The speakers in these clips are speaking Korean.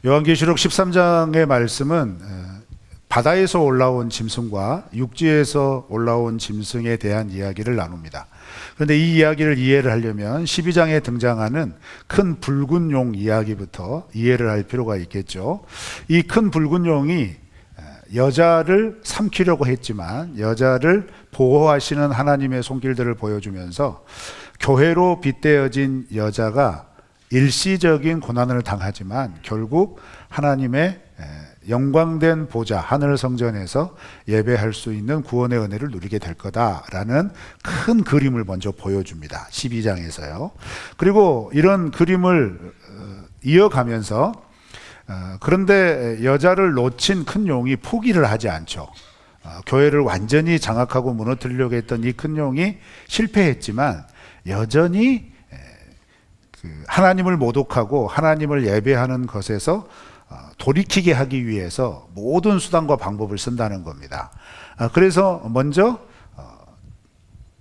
요한계시록 13장의 말씀은 바다에서 올라온 짐승과 육지에서 올라온 짐승에 대한 이야기를 나눕니다. 그런데 이 이야기를 이해를 하려면 12장에 등장하는 큰 붉은 용 이야기부터 이해를 할 필요가 있겠죠. 이 큰 붉은 용이 여자를 삼키려고 했지만 여자를 보호하시는 하나님의 손길들을 보여주면서 교회로 빗대어진 여자가 일시적인 고난을 당하지만 결국 하나님의 영광된 보좌 하늘 성전에서 예배할 수 있는 구원의 은혜를 누리게 될 거다라는 큰 그림을 먼저 보여줍니다. 12장에서요. 그리고 이런 그림을 이어가면서 그런데 여자를 놓친 큰 용이 포기를 하지 않죠. 교회를 완전히 장악하고 무너뜨리려고 했던 이 큰 용이 실패했지만 여전히 하나님을 모독하고 하나님을 예배하는 것에서 돌이키게 하기 위해서 모든 수단과 방법을 쓴다는 겁니다. 그래서 먼저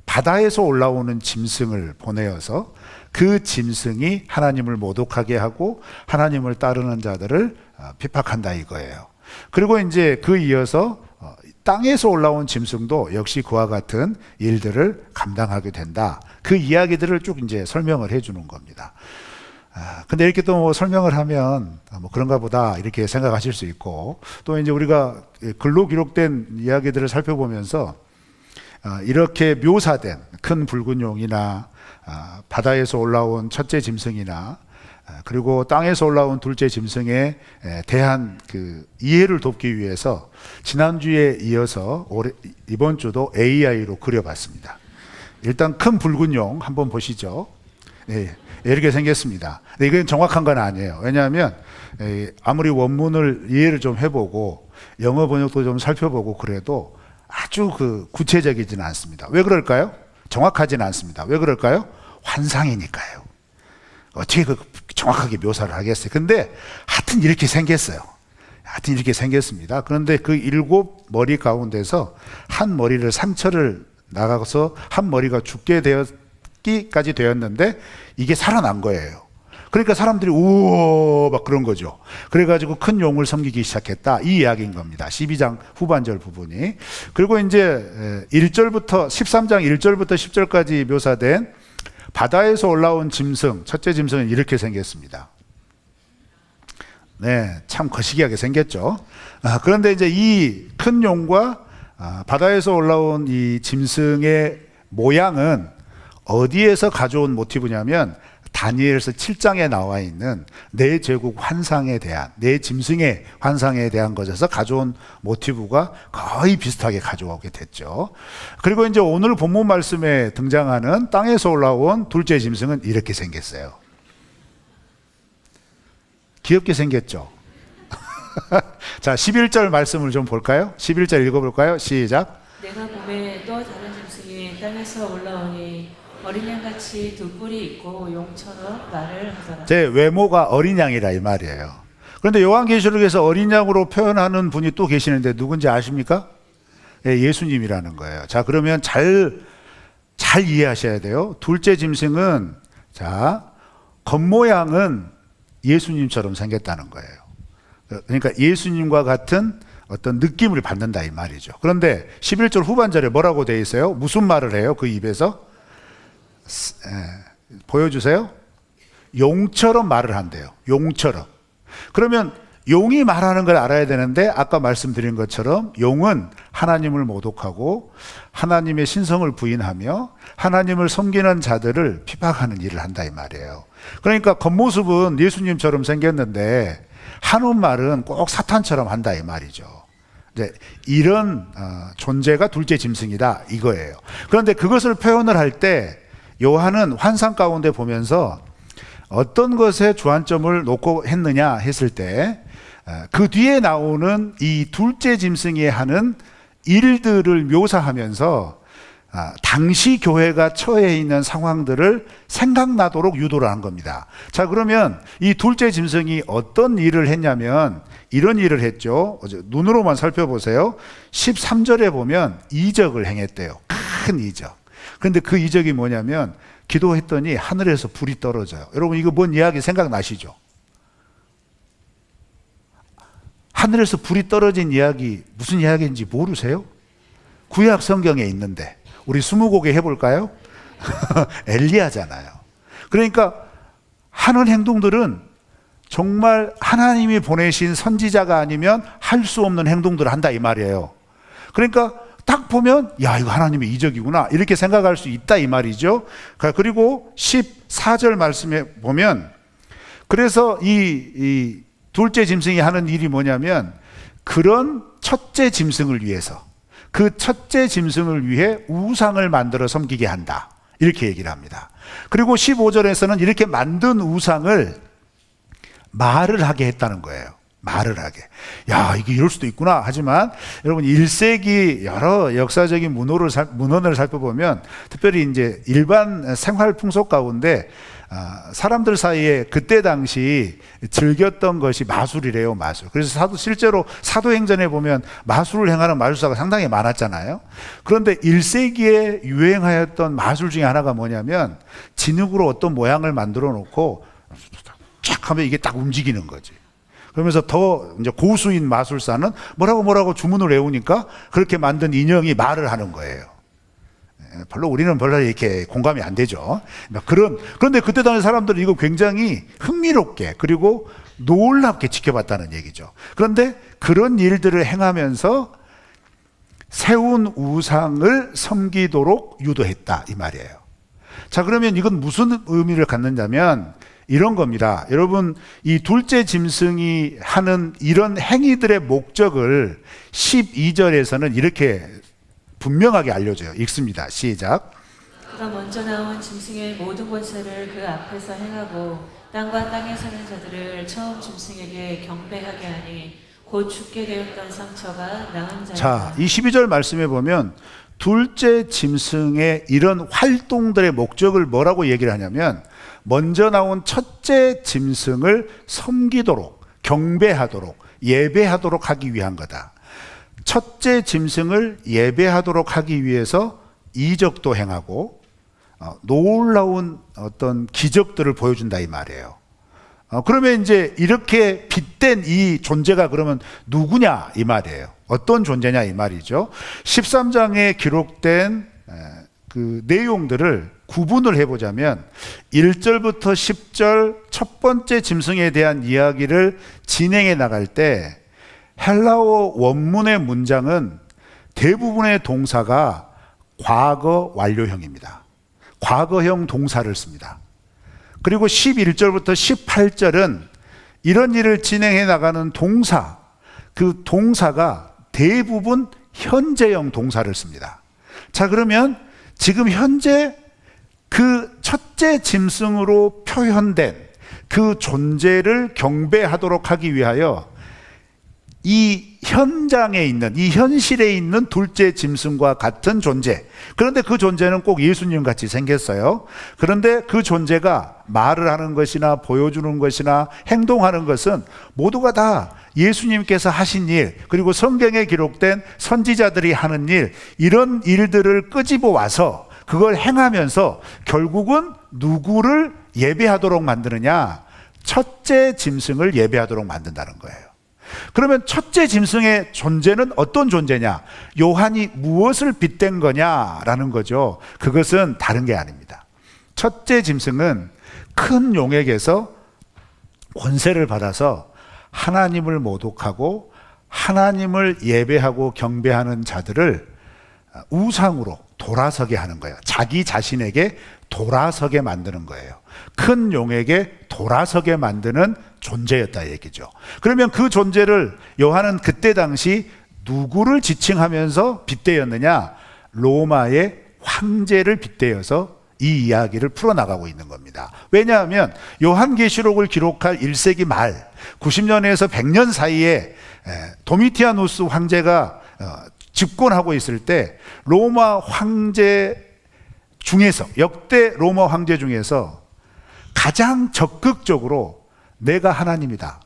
바다에서 올라오는 짐승을 보내어서 그 짐승이 하나님을 모독하게 하고 하나님을 따르는 자들을 핍박한다 이거예요. 그리고 이제 그 이어서 땅에서 올라온 짐승도 역시 그와 같은 일들을 감당하게 된다. 그 이야기들을 쭉 이제 설명을 해주는 겁니다. 근데 이렇게 또 뭐 설명을 하면 뭐 그런가 보다 이렇게 생각하실 수 있고, 또 이제 우리가 글로 기록된 이야기들을 살펴보면서 이렇게 묘사된 큰 붉은 용이나 바다에서 올라온 첫째 짐승이나 그리고 땅에서 올라온 둘째 짐승에 대한 그 이해를 돕기 위해서 지난주에 이어서 이번 주도 AI로 그려봤습니다. 일단 큰 붉은 용 한번 보시죠. 네, 이렇게 생겼습니다. 이건 정확한 건 아니에요. 왜냐하면 아무리 원문을 이해를 좀 해보고 영어 번역도 좀 살펴보고 그래도 아주 구체적이지는 않습니다. 왜 그럴까요? 정확하지는 않습니다. 왜 그럴까요? 환상이니까요. 어떻게 정확하게 묘사를 하겠어요? 근데 하여튼 이렇게 생겼어요. 하여튼 이렇게 생겼습니다. 그런데 그 7머리 가운데서 한 머리를 상처를 나가서 한 머리가 죽게 되었기까지 되었는데 이게 살아난 거예요. 그러니까 사람들이 우와 막 그런 거죠. 그래가지고 큰 용을 섬기기 시작했다 이 이야기인 겁니다. 12장 후반절 부분이. 그리고 이제 1절부터 13장 1절부터 10절까지 묘사된 바다에서 올라온 짐승, 첫째 짐승은 이렇게 생겼습니다. 네, 참 거시기하게 생겼죠. 그런데 이제 이 큰 용과 바다에서 올라온 이 짐승의 모양은 어디에서 가져온 모티브냐면 다니엘서 7장에 나와 있는 네 제국 환상에 대한, 네 짐승의 환상에 대한 것에서 가져온 모티브가 거의 비슷하게 가져오게 됐죠. 그리고 이제 오늘 본문 말씀에 등장하는 땅에서 올라온 둘째 짐승은 이렇게 생겼어요. 귀엽게 생겼죠. 자, 11절 말씀을 좀 볼까요? 11절 읽어볼까요? 시작. 내가 봄에 또 다른 짐승이 땅에서 올라오니 어린 양같이 두 뿔이 있고 용처럼 말을 하더라. 제 외모가 어린 양이라 이 말이에요. 그런데 요한계시록에서 어린 양으로 표현하는 분이 또 계시는데 누군지 아십니까? 네, 예수님이라는 거예요. 자, 그러면 잘 이해하셔야 돼요. 둘째 짐승은 자, 겉모양은 예수님처럼 생겼다는 거예요. 그러니까 예수님과 같은 어떤 느낌을 받는다 이 말이죠. 그런데 11절 후반절에 뭐라고 되어 있어요? 무슨 말을 해요? 그 입에서? 보여주세요. 용처럼 말을 한대요. 용처럼. 그러면 용이 말하는 걸 알아야 되는데 아까 말씀드린 것처럼 용은 하나님을 모독하고 하나님의 신성을 부인하며 하나님을 섬기는 자들을 핍박하는 일을 한다 이 말이에요. 그러니까 겉모습은 예수님처럼 생겼는데 하는 말은 꼭 사탄처럼 한다 이 말이죠. 이제 이런 존재가 둘째 짐승이다 이거예요. 그런데 그것을 표현을 할 때 요한은 환상 가운데 보면서 어떤 것에 주안점을 놓고 했느냐 했을 때 그 뒤에 나오는 이 둘째 짐승이 하는 일들을 묘사하면서 당시 교회가 처해 있는 상황들을 생각나도록 유도를 한 겁니다. 자, 그러면 이 둘째 짐승이 어떤 일을 했냐면 이런 일을 했죠. 눈으로만 살펴보세요. 13절에 보면 이적을 행했대요. 큰 이적. 그런데 그 이적이 뭐냐면 기도했더니 하늘에서 불이 떨어져요. 여러분 이거 뭔 이야기 생각나시죠? 하늘에서 불이 떨어진 이야기 무슨 이야기인지 모르세요? 구약 성경에 있는데 우리 스무고개 해볼까요? 엘리야잖아요. 그러니까 하는 행동들은 정말 하나님이 보내신 선지자가 아니면 할 수 없는 행동들을 한다 이 말이에요. 그러니까 딱 보면 야 이거 하나님의 이적이구나 이렇게 생각할 수 있다 이 말이죠. 그리고 14절 말씀에 보면 그래서 이 둘째 짐승이 하는 일이 뭐냐면 그런 첫째 짐승을 위해서 그 첫째 짐승을 위해 우상을 만들어 섬기게 한다 이렇게 얘기를 합니다. 그리고 15절에서는 이렇게 만든 우상을 말을 하게 했다는 거예요. 말을 하게. 야, 이게 이럴 수도 있구나. 하지만 여러분 1세기 여러 역사적인 문헌을 살펴보면 특별히 이제 일반 생활 풍속 가운데 사람들 사이에 그때 당시 즐겼던 것이 마술이래요, 마술. 그래서 실제로 사도행전에 보면 마술을 행하는 마술사가 상당히 많았잖아요. 그런데 1세기에 유행하였던 마술 중에 하나가 뭐냐면 진흙으로 어떤 모양을 만들어 놓고 쫙 하면 이게 딱 움직이는 거지. 그러면서 더 이제 고수인 마술사는 뭐라고 주문을 외우니까 그렇게 만든 인형이 말을 하는 거예요. 우리는 별로 이렇게 공감이 안 되죠. 그런데 그때 당시 사람들은 이거 굉장히 흥미롭게 그리고 놀랍게 지켜봤다는 얘기죠. 그런데 그런 일들을 행하면서 세운 우상을 섬기도록 유도했다 이 말이에요. 자, 그러면 이건 무슨 의미를 갖느냐면 이런 겁니다. 여러분, 이 둘째 짐승이 하는 이런 행위들의 목적을 12절에서는 이렇게 분명하게 알려줘요. 읽습니다. 시작. 그가 먼저 나온 짐승의 모든 권세를 그 앞에서 행하고 땅과 땅에 사는 자들을 처음 짐승에게 경배하게 하니 곧 죽게 되었던 상처가 나은 자이다. 자, 이 12절 말씀에 보면 둘째 짐승의 이런 활동들의 목적을 뭐라고 얘기를 하냐면 먼저 나온 첫째 짐승을 섬기도록, 경배하도록, 예배하도록 하기 위한 거다. 첫째 짐승을 예배하도록 하기 위해서 이적도 행하고 놀라운 어떤 기적들을 보여준다 이 말이에요. 그러면 이제 이렇게 빗댄 이 존재가 그러면 누구냐 이 말이에요. 어떤 존재냐 이 말이죠. 13장에 기록된 그 내용들을 구분을 해보자면 1절부터 10절 첫 번째 짐승에 대한 이야기를 진행해 나갈 때 헬라어 원문의 문장은 대부분의 동사가 과거 완료형입니다. 과거형 동사를 씁니다. 그리고 11절부터 18절은 이런 일을 진행해 나가는 동사, 그 동사가 대부분 현재형 동사를 씁니다. 자, 그러면 지금 현재 그 첫째 짐승으로 표현된 그 존재를 경배하도록 하기 위하여 이 현장에 있는, 이 현실에 있는 둘째 짐승과 같은 존재. 그런데 그 존재는 꼭 예수님 같이 생겼어요. 그런데 그 존재가 말을 하는 것이나 보여주는 것이나 행동하는 것은 모두가 다 예수님께서 하신 일, 그리고 성경에 기록된 선지자들이 하는 일, 이런 일들을 끄집어 와서 그걸 행하면서 결국은 누구를 예배하도록 만드느냐? 첫째 짐승을 예배하도록 만든다는 거예요. 그러면 첫째 짐승의 존재는 어떤 존재냐? 요한이 무엇을 빗댄 거냐라는 거죠. 그것은 다른 게 아닙니다. 첫째 짐승은 큰 용에게서 권세를 받아서 하나님을 모독하고 하나님을 예배하고 경배하는 자들을 우상으로 돌아서게 하는 거예요. 자기 자신에게 돌아서게 만드는 거예요. 큰 용에게 돌아서게 만드는 존재였다 얘기죠. 그러면 그 존재를 요한은 그때 당시 누구를 지칭하면서 빗대었느냐? 로마의 황제를 빗대어서 이 이야기를 풀어나가고 있는 겁니다. 왜냐하면 요한계시록을 기록할 1세기 말 90년에서 100년 사이에 도미티아누스 황제가 집권하고 있을 때 로마 황제 중에서, 역대 로마 황제 중에서 가장 적극적으로 내가 하나님이다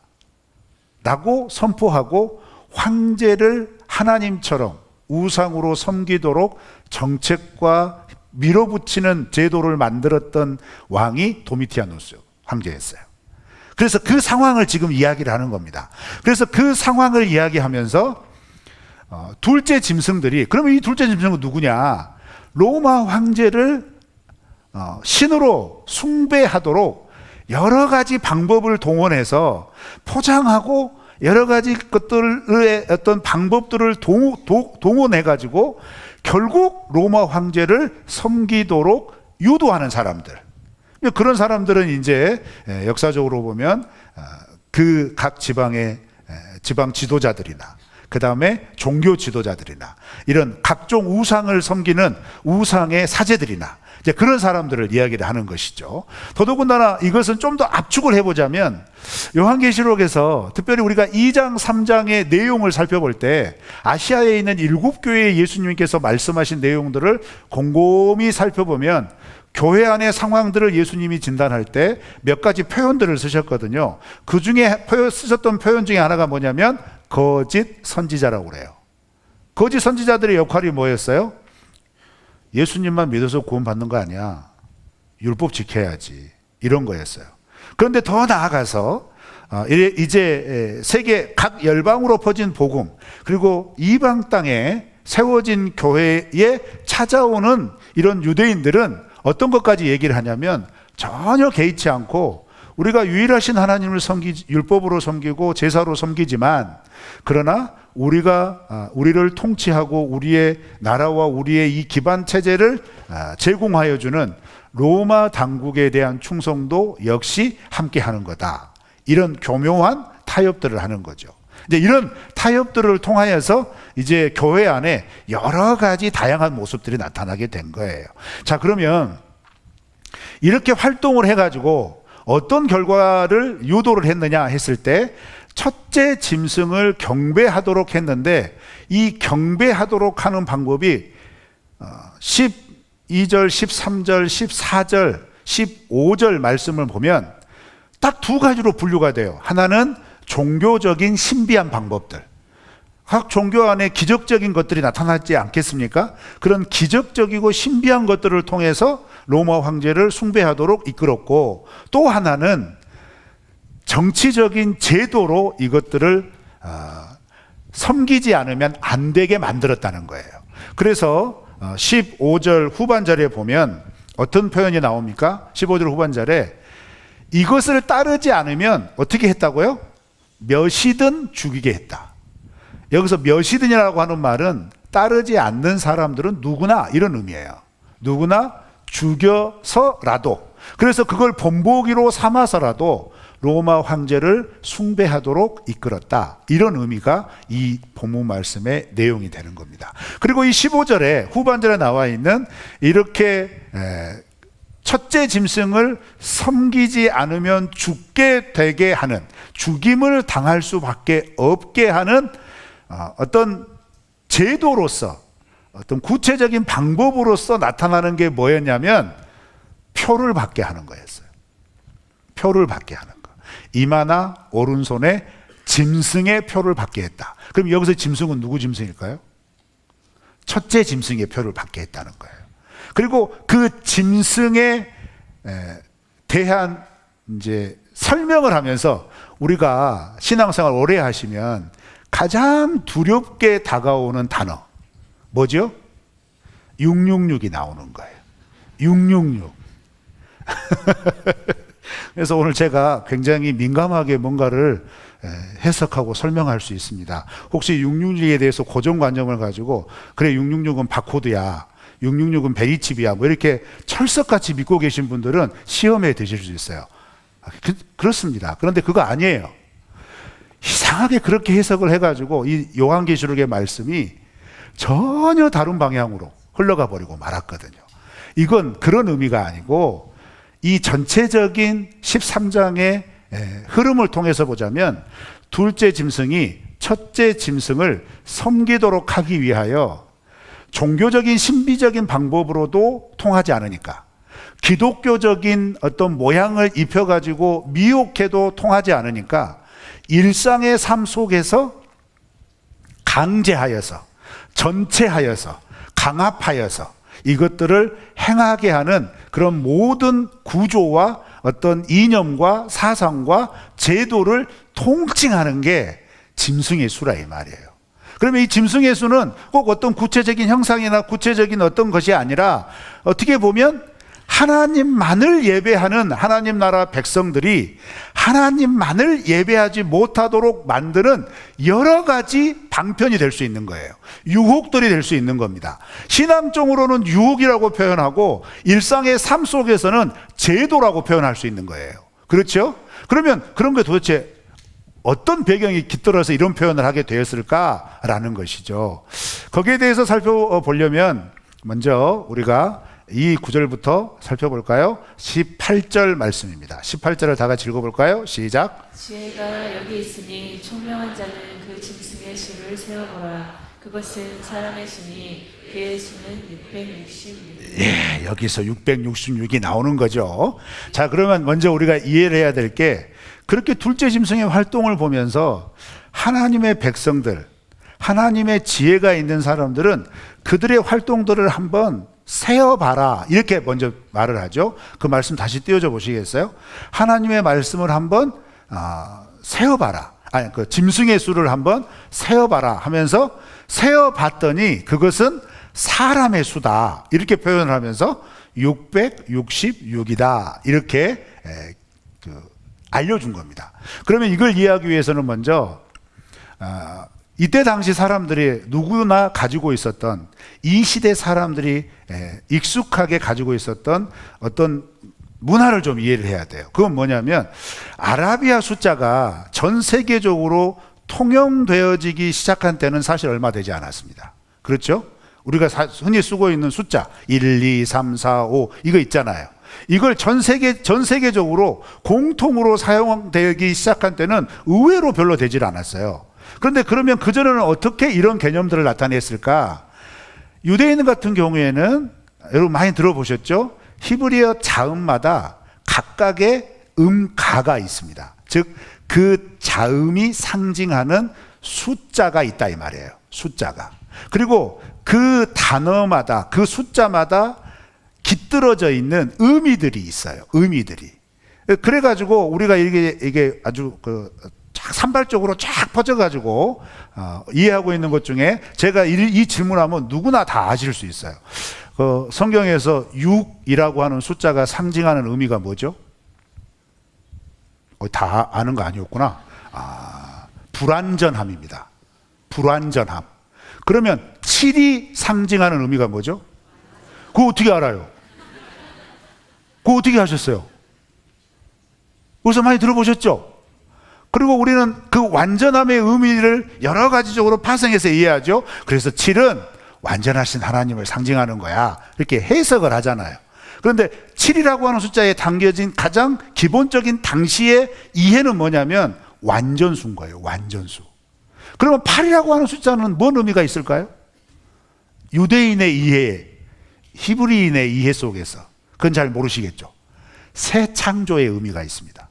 라고 선포하고 황제를 하나님처럼 우상으로 섬기도록 정책과 밀어붙이는 제도를 만들었던 왕이 도미티아누스 황제였어요. 그래서 그 상황을 지금 이야기를 하는 겁니다. 그래서 그 상황을 이야기하면서 둘째 짐승들이, 그러면 이 둘째 짐승은 누구냐? 로마 황제를 신으로 숭배하도록 여러 가지 방법을 동원해서 포장하고 여러 가지 것들의 어떤 방법들을 동원해 가지고 결국 로마 황제를 섬기도록 유도하는 사람들. 그런 사람들은 이제 역사적으로 보면 그 각 지방의 지방 지도자들이나 그 다음에 종교 지도자들이나 이런 각종 우상을 섬기는 우상의 사제들이나 이제 그런 사람들을 이야기를 하는 것이죠. 더더군다나 이것은 좀 더 압축을 해보자면 요한계시록에서 특별히 우리가 2장 3장의 내용을 살펴볼 때 아시아에 있는 7교회의 예수님께서 말씀하신 내용들을 곰곰이 살펴보면 교회 안의 상황들을 예수님이 진단할 때 몇 가지 표현들을 쓰셨거든요. 그 중에 쓰셨던 표현 중에 하나가 뭐냐면 거짓 선지자라고 그래요. 거짓 선지자들의 역할이 뭐였어요? 예수님만 믿어서 구원받는 거 아니야. 율법 지켜야지. 이런 거였어요. 그런데 더 나아가서 이제 세계 각 열방으로 퍼진 복음, 그리고 이방 땅에 세워진 교회에 찾아오는 이런 유대인들은 어떤 것까지 얘기를 하냐면 전혀 개의치 않고 우리가 유일하신 하나님을 율법으로 섬기고 제사로 섬기지만, 그러나 우리를 통치하고 우리의 나라와 우리의 이 기반 체제를 제공하여 주는 로마 당국에 대한 충성도 역시 함께 하는 거다. 이런 교묘한 타협들을 하는 거죠. 이제 이런 타협들을 통하여서 이제 교회 안에 여러 가지 다양한 모습들이 나타나게 된 거예요. 자, 그러면 이렇게 활동을 해가지고 어떤 결과를 유도를 했느냐 했을 때, 첫째 짐승을 경배하도록 했는데, 이 경배하도록 하는 방법이 12절, 13절, 14절, 15절 말씀을 보면 딱 두 가지로 분류가 돼요. 하나는 종교적인 신비한 방법들. 각 종교 안에 기적적인 것들이 나타나지 않겠습니까? 그런 기적적이고 신비한 것들을 통해서 로마 황제를 숭배하도록 이끌었고, 또 하나는 정치적인 제도로 이것들을 섬기지 않으면 안 되게 만들었다는 거예요. 그래서 15절 후반절에 보면 어떤 표현이 나옵니까? 15절 후반절에 이것을 따르지 않으면 어떻게 했다고요? 몇이든 죽이게 했다. 여기서 몇이든이라고 하는 말은 따르지 않는 사람들은 누구나 이런 의미예요. 누구나 죽여서라도, 그래서 그걸 본보기로 삼아서라도 로마 황제를 숭배하도록 이끌었다. 이런 의미가 이 본문 말씀의 내용이 되는 겁니다. 그리고 이 15절에 후반절에 나와 있는 이렇게 첫째 짐승을 섬기지 않으면 죽게 되게 하는, 죽임을 당할 수밖에 없게 하는 어떤 제도로서, 어떤 구체적인 방법으로서 나타나는 게 뭐였냐면 표를 받게 하는 거였어요. 표를 받게 하는 거. 이마나 오른손에 짐승의 표를 받게 했다. 그럼 여기서 짐승은 누구 짐승일까요? 첫째 짐승의 표를 받게 했다는 거예요. 그리고 그 짐승에 대한 이제 설명을 하면서, 우리가 신앙생활 오래 하시면 가장 두렵게 다가오는 단어 뭐죠? 666이 나오는 거예요. 666. 그래서 오늘 제가 굉장히 민감하게 뭔가를 해석하고 설명할 수 있습니다. 혹시 666에 대해서 고정관념을 가지고 그래 666은 바코드야, 666은 베리칩이야, 뭐 이렇게 철석같이 믿고 계신 분들은 시험에 드실 수 있어요. 그렇습니다. 그런데 그거 아니에요. 이상하게 그렇게 해석을 해가지고 이 요한계시록의 말씀이 전혀 다른 방향으로 흘러가 버리고 말았거든요. 이건 그런 의미가 아니고, 이 전체적인 13장의 흐름을 통해서 보자면 둘째 짐승이 첫째 짐승을 섬기도록 하기 위하여 종교적인 신비적인 방법으로도 통하지 않으니까, 기독교적인 어떤 모양을 입혀가지고 미혹해도 통하지 않으니까, 일상의 삶 속에서 강제하여서, 전체하여서, 강압하여서 이것들을 행하게 하는 그런 모든 구조와 어떤 이념과 사상과 제도를 통칭하는 게 짐승의 수라 이 말이에요. 그러면 이 짐승의 수는 꼭 어떤 구체적인 형상이나 구체적인 어떤 것이 아니라 어떻게 보면 하나님만을 예배하는 하나님 나라 백성들이 하나님만을 예배하지 못하도록 만드는 여러 가지 방편이 될 수 있는 거예요. 유혹들이 될 수 있는 겁니다. 신앙적으로는 유혹이라고 표현하고 일상의 삶 속에서는 제도라고 표현할 수 있는 거예요. 그렇죠? 그러면 그런 게 도대체 어떤 배경이 깃들어서 이런 표현을 하게 되었을까라는 것이죠. 거기에 대해서 살펴보려면 먼저 우리가 이 구절부터 살펴볼까요? 18절 말씀입니다. 18절을 다 같이 읽어볼까요? 시작. 지혜가 여기 있으니 총명한 자는 그 짐승의 수를 세어보라. 그것은 사람의 수니 그의 수는 666. 예, 여기서 666이 나오는 거죠. 자, 그러면 먼저 우리가 이해를 해야 될 게 그렇게 둘째 짐승의 활동을 보면서 하나님의 백성들, 하나님의 지혜가 있는 사람들은 그들의 활동들을 한번 세어봐라 이렇게 먼저 말을 하죠. 그 말씀 다시 띄워줘 보시겠어요? 하나님의 말씀을 한번 세어봐라. 아니, 그 짐승의 수를 한번 세어봐라 하면서 세어봤더니 그것은 사람의 수다 이렇게 표현을 하면서 666이다 이렇게 알려준 겁니다. 그러면 이걸 이해하기 위해서는 먼저 이때 당시 사람들이 누구나 가지고 있었던 이 시대 사람들이 익숙하게 가지고 있었던 어떤 문화를 좀 이해를 해야 돼요. 그건 뭐냐면 아라비아 숫자가 전 세계적으로 통용되어지기 시작한 때는 사실 얼마 되지 않았습니다. 그렇죠? 우리가 흔히 쓰고 있는 숫자 1, 2, 3, 4, 5 이거 있잖아요. 이걸 전 세계적으로 공통으로 사용되기 시작한 때는 의외로 별로 되질 않았어요. 그런데 그러면 그전에는 어떻게 이런 개념들을 나타냈을까? 유대인 같은 경우에는 여러분 많이 들어보셨죠? 히브리어 자음마다 각각의 음가가 있습니다. 즉 그 자음이 상징하는 숫자가 있다 이 말이에요. 숫자가. 그리고 그 단어마다 그 숫자마다 깃들어져 있는 의미들이 있어요. 의미들이. 그래가지고 우리가 이게 아주 산발적으로 쫙 퍼져가지고 이해하고 있는 것 중에 제가 이 질문하면 누구나 다 아실 수 있어요. 성경에서 6이라고 하는 숫자가 상징하는 의미가 뭐죠? 다 아는 거 아니었구나. 불완전함입니다. 불완전함. 그러면 7이 상징하는 의미가 뭐죠? 그거 어떻게 알아요? 그거 어떻게 하셨어요? 어디서 많이 들어보셨죠? 그리고 우리는 그 완전함의 의미를 여러 가지적으로 파생해서 이해하죠. 그래서 7은 완전하신 하나님을 상징하는 거야 이렇게 해석을 하잖아요. 그런데 7이라고 하는 숫자에 담겨진 가장 기본적인 당시의 이해는 뭐냐면 완전수인 거예요. 완전수. 그러면 8이라고 하는 숫자는 뭔 의미가 있을까요? 유대인의 이해, 히브리인의 이해 속에서 그건 잘 모르시겠죠. 새 창조의 의미가 있습니다.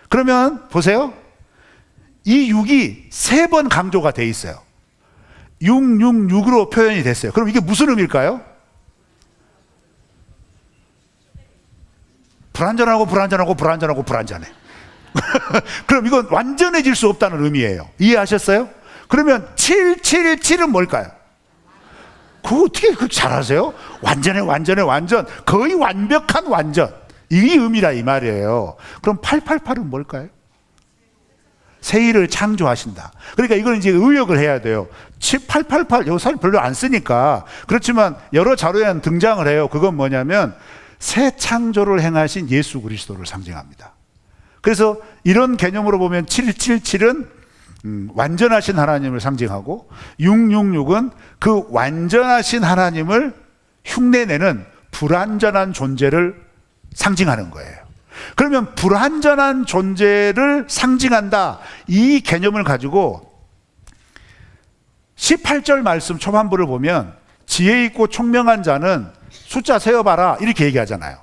그러면 보세요. 이 6이 3번 강조가 돼 있어요. 666으로 표현이 됐어요. 그럼 이게 무슨 의미일까요? 불완전하고 불완전하고 불완전하고 불완전해. 그럼 이건 완전해질 수 없다는 의미예요. 이해하셨어요? 그러면 777은 뭘까요? 그거 어떻게 그렇게 잘하세요? 완전해 완전해 완전 거의 완벽한 완전 이 의미라 이 말이에요. 그럼 888은 뭘까요? 새일을 창조하신다. 그러니까 이걸 이제 의역을 해야 돼요. 888 여기 사실 별로 안 쓰니까 그렇지만 여러 자료에는 등장을 해요. 그건 뭐냐면 새 창조를 행하신 예수 그리스도를 상징합니다. 그래서 이런 개념으로 보면 777은 완전하신 하나님을 상징하고 666은 그 완전하신 하나님을 흉내내는 불완전한 존재를 상징하는 거예요. 그러면 불완전한 존재를 상징한다 이 개념을 가지고 18절 말씀 초반부를 보면 지혜 있고 총명한 자는 숫자 세어봐라 이렇게 얘기하잖아요.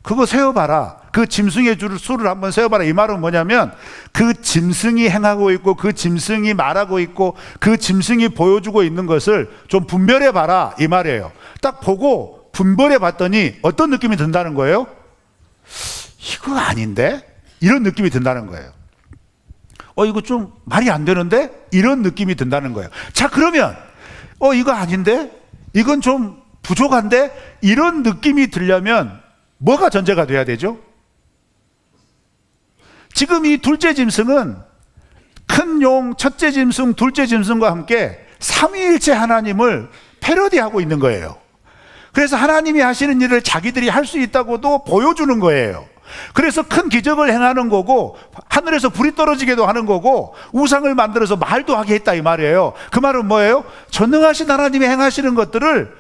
그거 세어봐라. 그 짐승의 수를 한번 세어봐라. 이 말은 뭐냐면 그 짐승이 행하고 있고 그 짐승이 말하고 있고 그 짐승이 보여주고 있는 것을 좀 분별해봐라 이 말이에요. 딱 보고 분별해 봤더니 어떤 느낌이 든다는 거예요? 이거 아닌데? 이런 느낌이 든다는 거예요. 이거 좀 말이 안 되는데? 이런 느낌이 든다는 거예요. 자, 그러면 이거 아닌데? 이건 좀 부족한데? 이런 느낌이 들려면 뭐가 전제가 돼야 되죠? 지금 이 둘째 짐승은 큰 용, 첫째 짐승, 둘째 짐승과 함께 삼위일체 하나님을 패러디하고 있는 거예요. 그래서 하나님이 하시는 일을 자기들이 할 수 있다고도 보여주는 거예요. 그래서 큰 기적을 행하는 거고, 하늘에서 불이 떨어지게도 하는 거고, 우상을 만들어서 말도 하게 했다 이 말이에요. 그 말은 뭐예요? 전능하신 하나님이 행하시는 것들을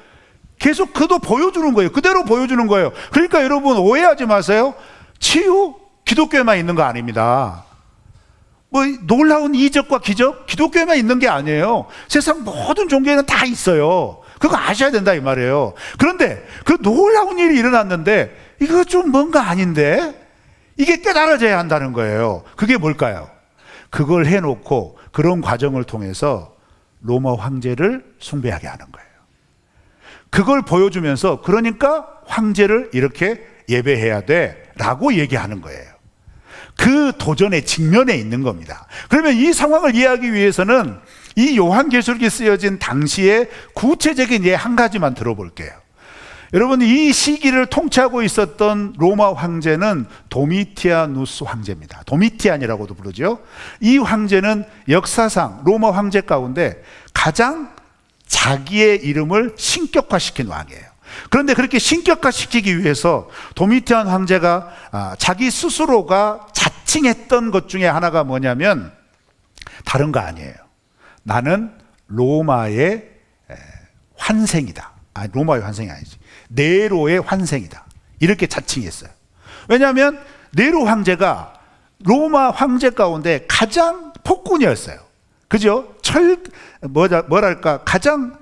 계속 그도 보여주는 거예요. 그대로 보여주는 거예요. 그러니까 여러분 오해하지 마세요. 치유? 기독교에만 있는 거 아닙니다. 뭐 놀라운 이적과 기적? 기독교에만 있는 게 아니에요. 세상 모든 종교에는 다 있어요. 그거 아셔야 된다 이 말이에요. 그런데 그 놀라운 일이 일어났는데 이거 좀 뭔가 아닌데? 이게 깨달아져야 한다는 거예요. 그게 뭘까요? 그걸 해놓고 그런 과정을 통해서 로마 황제를 숭배하게 하는 거예요. 그걸 보여주면서 그러니까 황제를 이렇게 예배해야 돼 라고 얘기하는 거예요. 그 도전의 직면에 있는 겁니다. 그러면 이 상황을 이해하기 위해서는 이 요한계시록이 쓰여진 당시의 구체적인 예 한 가지만 들어볼게요. 여러분, 이 시기를 통치하고 있었던 로마 황제는 도미티아누스 황제입니다. 도미티안이라고도 부르죠. 이 황제는 역사상 로마 황제 가운데 가장 자기의 이름을 신격화시킨 왕이에요. 그런데 그렇게 신격화시키기 위해서 도미티안 황제가 자기 스스로가 자칭했던 것 중에 하나가 뭐냐면 다른 거 아니에요. 나는 로마의 환생이다. 로마의 환생이 아니지. 네로의 환생이다. 이렇게 자칭했어요. 왜냐하면 네로 황제가 로마 황제 가운데 가장 폭군이었어요. 그죠? 가장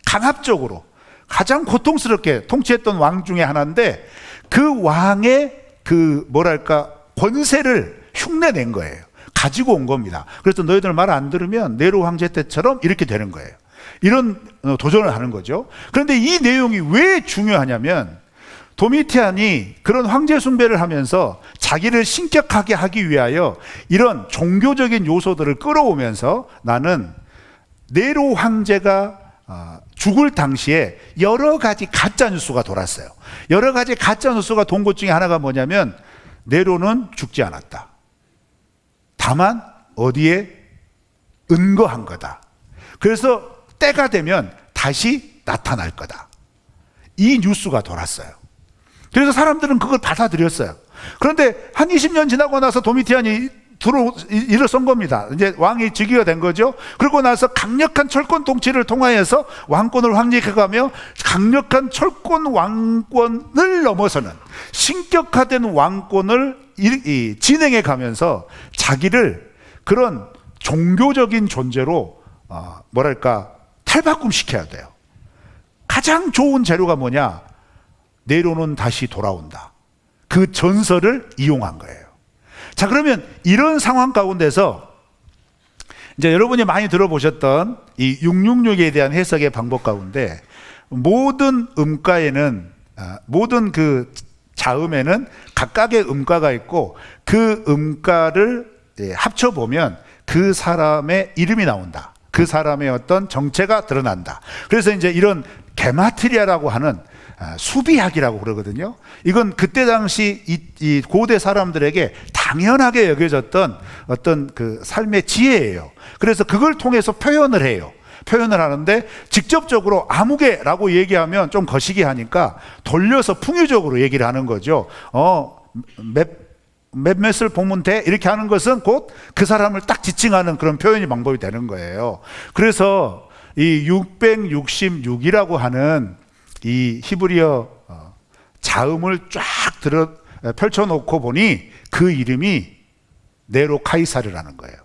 강압적으로 가장 고통스럽게 통치했던 왕 중에 하나인데 그 왕의 권세를 흉내낸 거예요. 가지고 온 겁니다. 그래서 너희들 말 안 들으면 네로 황제 때처럼 이렇게 되는 거예요. 이런 도전을 하는 거죠. 그런데 이 내용이 왜 중요하냐면 도미티안이 그런 황제 숭배를 하면서 자기를 신격하게 하기 위하여 이런 종교적인 요소들을 끌어오면서 나는 네로 황제가 죽을 당시에 여러 가지 가짜 뉴스가 돌았어요. 여러 가지 가짜 뉴스가 돈 것 중에 하나가 뭐냐면 네로는 죽지 않았다. 다만 어디에 은거한 거다. 그래서 때가 되면 다시 나타날 거다. 이 뉴스가 돌았어요. 그래서 사람들은 그걸 받아들였어요. 그런데 한 20년 지나고 나서 도미티안이 일어선 겁니다. 이제 왕이 즉위가 된 거죠. 그러고 나서 강력한 철권 통치를 통하여서 왕권을 확립해가며 강력한 철권 왕권을 넘어서는 신격화된 왕권을 진행해 가면서 자기를 그런 종교적인 존재로 탈바꿈시켜야 돼요. 가장 좋은 재료가 뭐냐? 네로는 다시 돌아온다. 그 전설을 이용한 거예요. 자, 그러면 이런 상황 가운데서 이제 여러분이 많이 들어보셨던 이 666에 대한 해석의 방법 가운데 모든 음가에는 모든 그 자음에는 각각의 음가가 있고 그 음가를 합쳐보면 그 사람의 이름이 나온다. 그 사람의 어떤 정체가 드러난다. 그래서 이제 이런 게마트리아라고 하는 수비학이라고 그러거든요. 이건 그때 당시 이 고대 사람들에게 당연하게 여겨졌던 어떤 그 삶의 지혜예요. 그래서 그걸 통해서 표현을 해요. 표현을 하는데 직접적으로 아무개라고 얘기하면 좀 거시기 하니까 돌려서 풍유적으로 얘기를 하는 거죠. 몇몇을 보면 돼? 이렇게 하는 것은 곧 그 사람을 딱 지칭하는 그런 표현이 방법이 되는 거예요. 그래서 이 666이라고 하는 이 히브리어 자음을 쫙 펼쳐놓고 보니 그 이름이 네로 카이사르라는 거예요.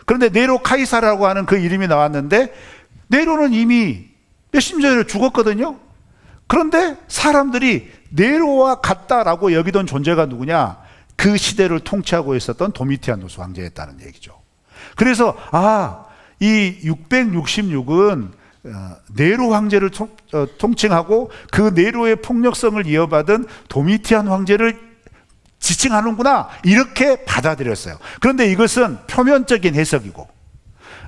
그런데 네로 카이사르라고 하는 그 이름이 나왔는데 네로는 이미 몇십 년 전에 죽었거든요. 그런데 사람들이 네로와 같다라고 여기던 존재가 누구냐? 그 시대를 통치하고 있었던 도미티아누스 황제였다는 얘기죠. 그래서 이 666은 네로 황제를 통칭하고 그 네로의 폭력성을 이어받은 도미티안 황제를 지칭하는구나, 이렇게 받아들였어요. 그런데 이것은 표면적인 해석이고,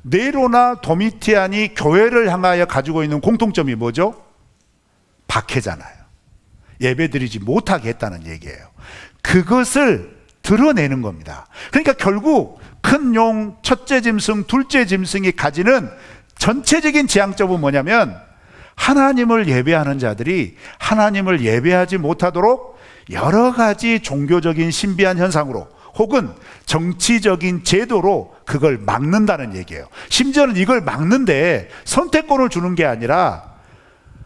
네로나 도미티안이 교회를 향하여 가지고 있는 공통점이 뭐죠? 박해잖아요. 예배드리지 못하게 했다는 얘기예요. 그것을 드러내는 겁니다. 그러니까 결국 큰 용, 첫째 짐승, 둘째 짐승이 가지는 전체적인 지향점은 뭐냐면, 하나님을 예배하는 자들이 하나님을 예배하지 못하도록 여러 가지 종교적인 신비한 현상으로 혹은 정치적인 제도로 그걸 막는다는 얘기예요. 심지어는 이걸 막는데 선택권을 주는 게 아니라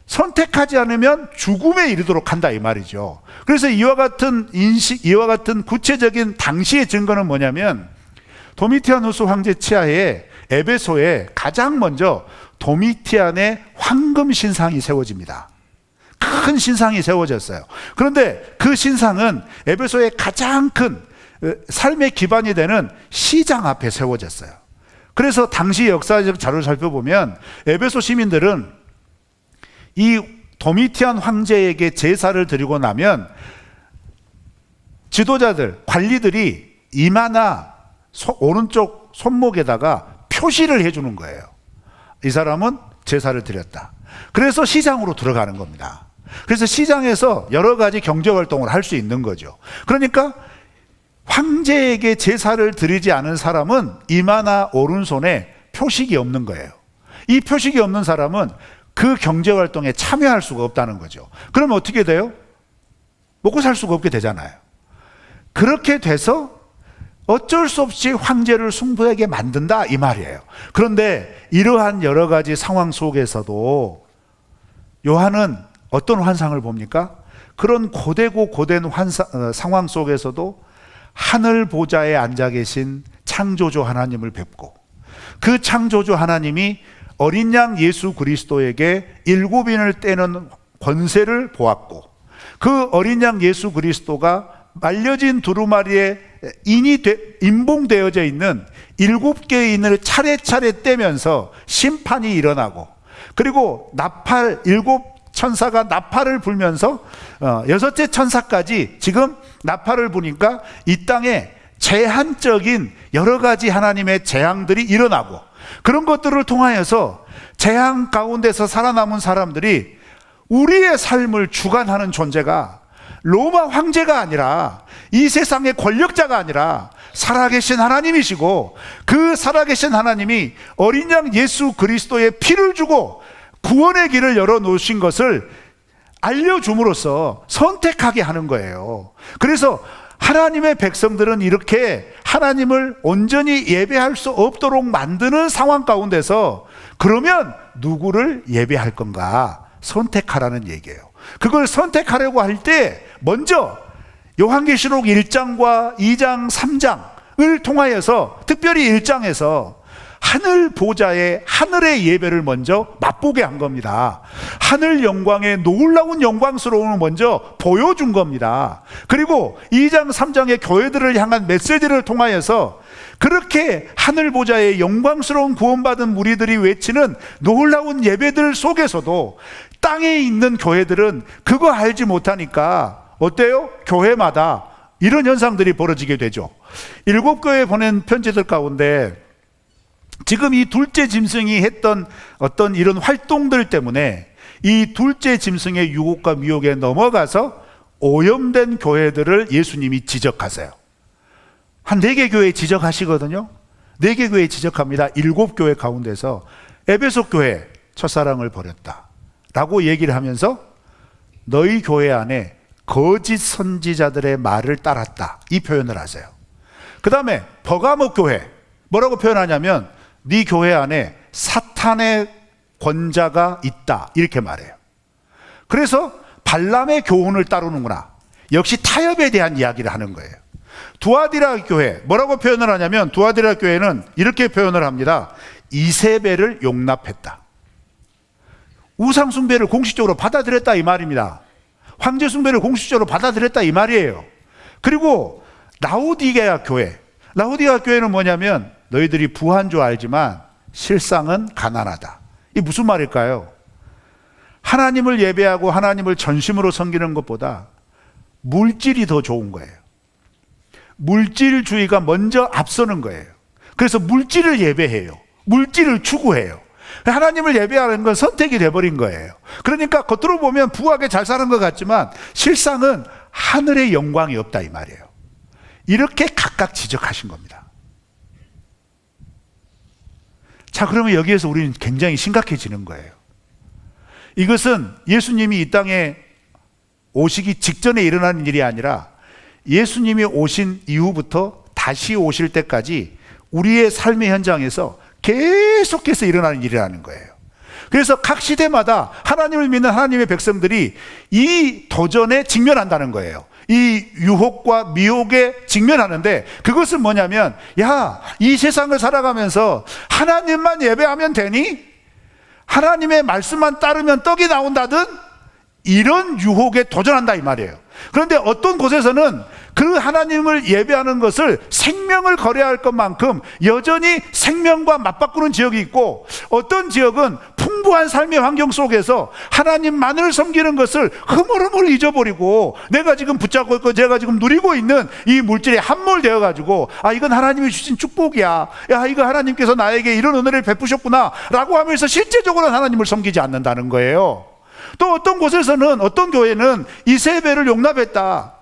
선택하지 않으면 죽음에 이르도록 한다, 이 말이죠. 그래서 이와 같은 인식, 이와 같은 구체적인 당시의 증거는 뭐냐면, 도미티아누스 황제 치하에 에베소에 가장 먼저 도미티안의 황금 신상이 세워집니다. 큰 신상이 세워졌어요. 그런데 그 신상은 에베소의 가장 큰 삶의 기반이 되는 시장 앞에 세워졌어요. 그래서 당시 역사적 자료를 살펴보면 에베소 시민들은 이 도미티안 황제에게 제사를 드리고 나면 지도자들, 관리들이 이마나 오른쪽 손목에다가 표시를 해주는 거예요. 이 사람은 제사를 드렸다. 그래서 시장으로 들어가는 겁니다. 그래서 시장에서 여러 가지 경제활동을 할 수 있는 거죠. 그러니까 황제에게 제사를 드리지 않은 사람은 이마나 오른손에 표식이 없는 거예요. 이 표식이 없는 사람은 그 경제활동에 참여할 수가 없다는 거죠. 그러면 어떻게 돼요? 먹고 살 수가 없게 되잖아요. 그렇게 돼서 어쩔 수 없이 황제를 숭배하게 만든다, 이 말이에요. 그런데 이러한 여러 가지 상황 속에서도 요한은 어떤 환상을 봅니까? 그런 고되고 고된 상황 속에서도 하늘 보좌에 앉아 계신 창조주 하나님을 뵙고, 그 창조주 하나님이 어린 양 예수 그리스도에게 일곱인을 떼는 권세를 보았고, 그 어린 양 예수 그리스도가 말려진 두루마리에 인봉되어져 있는 7개의 인을 차례차례 떼면서 심판이 일어나고, 그리고 나팔, 7천사가 나팔을 불면서 6째 천사까지 지금 나팔을 부니까 이 땅에 제한적인 여러 가지 하나님의 재앙들이 일어나고, 그런 것들을 통하여서 재앙 가운데서 살아남은 사람들이 우리의 삶을 주관하는 존재가 로마 황제가 아니라, 이 세상의 권력자가 아니라 살아계신 하나님이시고, 그 살아계신 하나님이 어린 양 예수 그리스도의 피를 주고 구원의 길을 열어놓으신 것을 알려줌으로써 선택하게 하는 거예요. 그래서 하나님의 백성들은 이렇게 하나님을 온전히 예배할 수 없도록 만드는 상황 가운데서, 그러면 누구를 예배할 건가 선택하라는 얘기예요. 그걸 선택하려고 할 때 먼저 요한계시록 1장과 2장, 3장을 통하여서, 특별히 1장에서 하늘 보좌의 하늘의 예배를 먼저 맛보게 한 겁니다. 하늘 영광의 놀라운 영광스러움을 먼저 보여준 겁니다. 그리고 2장, 3장의 교회들을 향한 메시지를 통하여서 그렇게 하늘 보좌의 영광스러운 구원받은 무리들이 외치는 놀라운 예배들 속에서도 땅에 있는 교회들은 그거 알지 못하니까 어때요? 교회마다 이런 현상들이 벌어지게 되죠. 7교회 보낸 편지들 가운데 지금 이 둘째 짐승이 했던 어떤 이런 활동들 때문에 이 둘째 짐승의 유혹과 미혹에 넘어가서 오염된 교회들을 예수님이 지적하세요. 한 4개 교회 지적하시거든요. 4개 교회 지적합니다. 7교회 가운데서 에베소 교회 첫사랑을 버렸다 라고 얘기를 하면서 너희 교회 안에 거짓 선지자들의 말을 따랐다, 이 표현을 하세요. 그 다음에 버가모 교회 뭐라고 표현하냐면 네 교회 안에 사탄의 권자가 있다, 이렇게 말해요. 그래서 발람의 교훈을 따르는구나, 역시 타협에 대한 이야기를 하는 거예요. 두아디라 교회 뭐라고 표현을 하냐면, 두아디라 교회는 이렇게 표현을 합니다. 이세벨을 용납했다. 우상 숭배를 공식적으로 받아들였다, 이 말입니다. 황제 숭배를 공식적으로 받아들였다, 이 말이에요. 그리고 라오디게아 교회, 라오디게아 교회는 뭐냐면 너희들이 부한 줄 알지만 실상은 가난하다, 이 무슨 말일까요? 하나님을 예배하고 하나님을 전심으로 섬기는 것보다 물질이 더 좋은 거예요. 물질주의가 먼저 앞서는 거예요. 그래서 물질을 예배해요. 물질을 추구해요. 하나님을 예배하는 건 선택이 돼버린 거예요. 그러니까 겉으로 보면 부하게 잘 사는 것 같지만 실상은 하늘의 영광이 없다 이 말이에요. 이렇게 각각 지적하신 겁니다. 자, 그러면 여기에서 우리는 굉장히 심각해지는 거예요. 이것은 예수님이 이 땅에 오시기 직전에 일어나는 일이 아니라 예수님이 오신 이후부터 다시 오실 때까지 우리의 삶의 현장에서 계속해서 일어나는 일이라는 거예요. 그래서 각 시대마다 하나님을 믿는 하나님의 백성들이 이 도전에 직면한다는 거예요. 이 유혹과 미혹에 직면하는데 그것은 뭐냐면, 야, 이 세상을 살아가면서 하나님만 예배하면 되니? 하나님의 말씀만 따르면 떡이 나온다든? 이런 유혹에 도전한다 이 말이에요. 그런데 어떤 곳에서는 그 하나님을 예배하는 것을 생명을 거래할 것만큼 여전히 생명과 맞바꾸는 지역이 있고, 어떤 지역은 풍부한 삶의 환경 속에서 하나님만을 섬기는 것을 흐물흐물 잊어버리고 내가 지금 붙잡고 있고 제가 지금 누리고 있는 이 물질에 함몰되어 가지고, 아, 이건 하나님이 주신 축복이야, 야, 이거 하나님께서 나에게 이런 은혜를 베푸셨구나 라고 하면서 실제적으로 하나님을 섬기지 않는다는 거예요. 또 어떤 곳에서는, 어떤 교회는 이세배를 용납했다,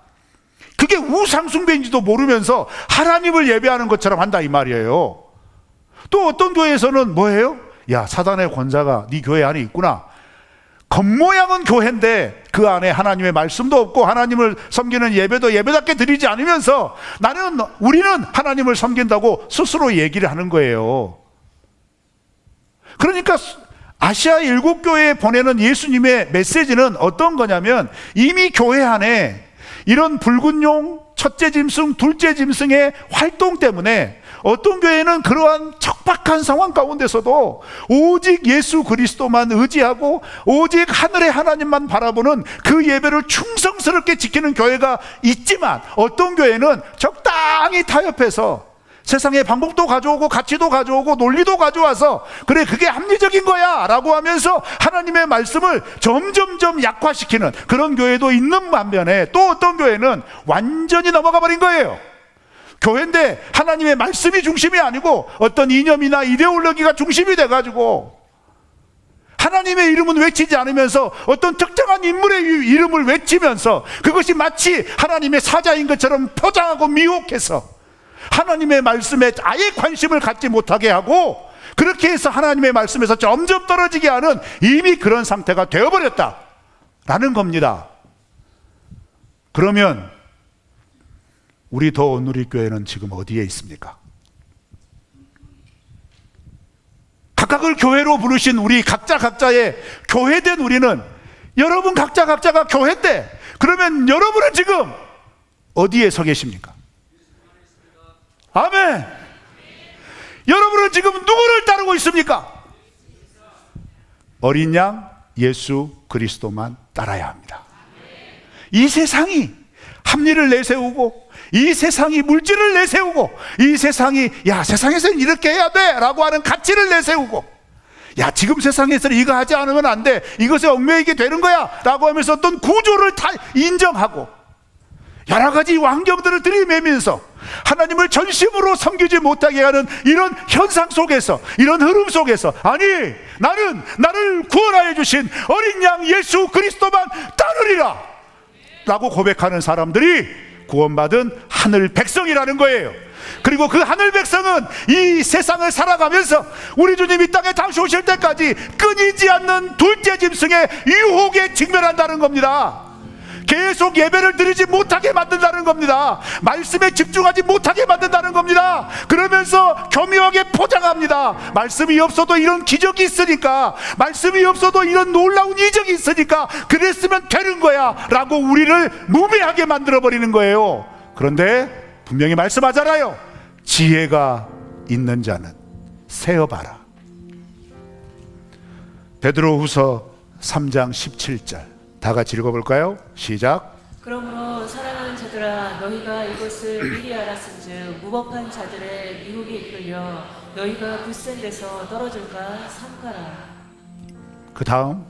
그게 우상숭배인지도 모르면서 하나님을 예배하는 것처럼 한다 이 말이에요. 또 어떤 교회에서는 뭐예요? 야, 사단의 권사가 네 교회 안에 있구나. 겉모양은 교회인데 그 안에 하나님의 말씀도 없고 하나님을 섬기는 예배도 예배답게 드리지 않으면서 우리는 하나님을 섬긴다고 스스로 얘기를 하는 거예요. 그러니까 아시아 7교회에 보내는 예수님의 메시지는 어떤 거냐면, 이미 교회 안에 이런 붉은 용, 첫째 짐승, 둘째 짐승의 활동 때문에 어떤 교회는 그러한 척박한 상황 가운데서도 오직 예수 그리스도만 의지하고 오직 하늘의 하나님만 바라보는 그 예배를 충성스럽게 지키는 교회가 있지만, 어떤 교회는 적당히 타협해서 세상의 방법도 가져오고 가치도 가져오고 논리도 가져와서 그래, 그게 합리적인 거야 라고 하면서 하나님의 말씀을 점점점 약화시키는 그런 교회도 있는 반면에, 또 어떤 교회는 완전히 넘어가 버린 거예요. 교회인데 하나님의 말씀이 중심이 아니고 어떤 이념이나 이데올로기가 중심이 돼가지고 하나님의 이름은 외치지 않으면서 어떤 특정한 인물의 이름을 외치면서 그것이 마치 하나님의 사자인 것처럼 포장하고 미혹해서 하나님의 말씀에 아예 관심을 갖지 못하게 하고, 그렇게 해서 하나님의 말씀에서 점점 떨어지게 하는 이미 그런 상태가 되어버렸다라는 겁니다. 그러면 우리 더 온누리 교회는 지금 어디에 있습니까? 각각을 교회로 부르신 우리 각자의 교회된 우리는, 여러분 각자가 교회인데 그러면 여러분은 지금 어디에 서 계십니까? 아멘. 여러분은 지금 누구를 따르고 있습니까? 어린 양 예수 그리스도만 따라야 합니다. 이 세상이 합리를 내세우고, 이 세상이 물질을 내세우고, 이 세상이 야, 세상에서는 이렇게 해야 돼 라고 하는 가치를 내세우고, 야, 지금 세상에서는 이거 하지 않으면 안 돼, 이것에 얽매이게 되는 거야 라고 하면서 어떤 구조를 다 인정하고 여러 가지 환경들을 들이매면서 하나님을 전심으로 섬기지 못하게 하는 이런 현상 속에서, 이런 흐름 속에서, 아니, 나를 구원하여 주신 어린 양 예수 그리스도만 따르리라 라고 고백하는 사람들이 구원받은 하늘 백성이라는 거예요. 그리고 그 하늘 백성은 이 세상을 살아가면서 우리 주님 이 땅에 다시 오실 때까지 끊이지 않는 둘째 짐승의 유혹에 직면한다는 겁니다. 계속 예배를 드리지 못하게 만든다는 겁니다. 말씀에 집중하지 못하게 만든다는 겁니다. 그러면서 교묘하게 포장합니다. 말씀이 없어도 이런 기적이 있으니까, 말씀이 없어도 이런 놀라운 이적이 있으니까 그랬으면 되는 거야 라고 우리를 무배하게 만들어버리는 거예요. 그런데 분명히 말씀하잖아요. 지혜가 있는 자는 세어봐라. 베드로후서 3장 17절 다 같이 읽어볼까요? 시작. 그러므로 사랑하는 자들아, 너희가 이것을 미리 알았은즉 무법한 자들의 미혹에 이끌려 너희가 굳센 데서 떨어질까 삼가라. 그 다음,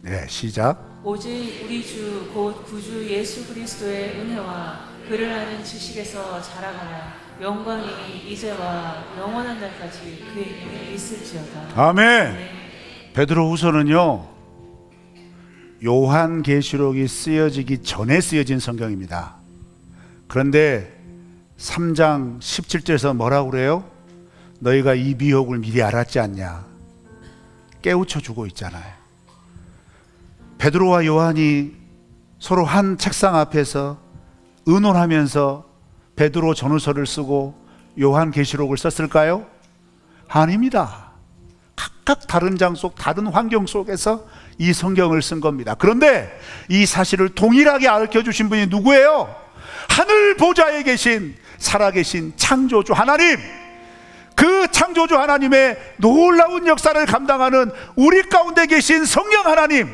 네, 시작. 오직 우리 주 곧 구주 예수 그리스도의 은혜와 그를 아는 지식에서 자라가라. 영광이 이제와 영원한 날까지 그에게 있을지어다. 아멘. 네. 베드로후서는요, 요한계시록이 쓰여지기 전에 쓰여진 성경입니다. 그런데 3장 17절에서 뭐라고 그래요? 너희가 이 미혹을 미리 알았지 않냐? 깨우쳐 주고 있잖아요. 베드로와 요한이 서로 한 책상 앞에서 의논하면서 베드로 전후서를 쓰고 요한계시록을 썼을까요? 아닙니다. 각각 다른 장소, 다른 환경 속에서 이 성경을 쓴 겁니다. 그런데 이 사실을 동일하게 알려주신 분이 누구예요? 하늘 보좌에 계신 살아계신 창조주 하나님, 그 창조주 하나님의 놀라운 역사를 감당하는 우리 가운데 계신 성령 하나님,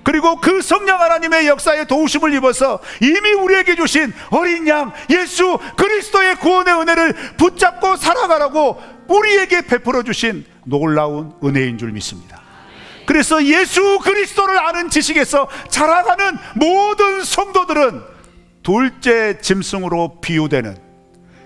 그리고 그 성령 하나님의 역사에 도우심을 입어서 이미 우리에게 주신 어린 양 예수 그리스도의 구원의 은혜를 붙잡고 살아가라고 우리에게 베풀어 주신 놀라운 은혜인 줄 믿습니다. 그래서 예수 그리스도를 아는 지식에서 자라가는 모든 성도들은 둘째 짐승으로 비유되는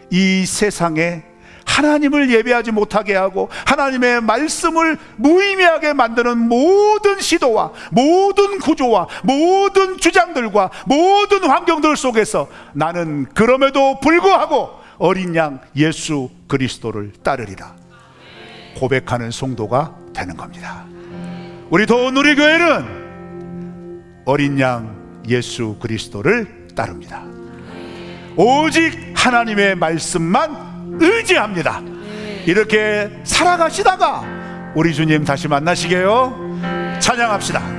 이 세상에 하나님을 예배하지 못하게 하고 하나님의 말씀을 무의미하게 만드는 모든 시도와 모든 구조와 모든 주장들과 모든 환경들 속에서 나는 그럼에도 불구하고 어린 양 예수 그리스도를 따르리라 고백하는 성도가 되는 겁니다. 우리 도누리교회는 어린 양 예수 그리스도를 따릅니다. 오직 하나님의 말씀만 의지합니다. 이렇게 살아가시다가 우리 주님 다시 만나시게요. 찬양합시다.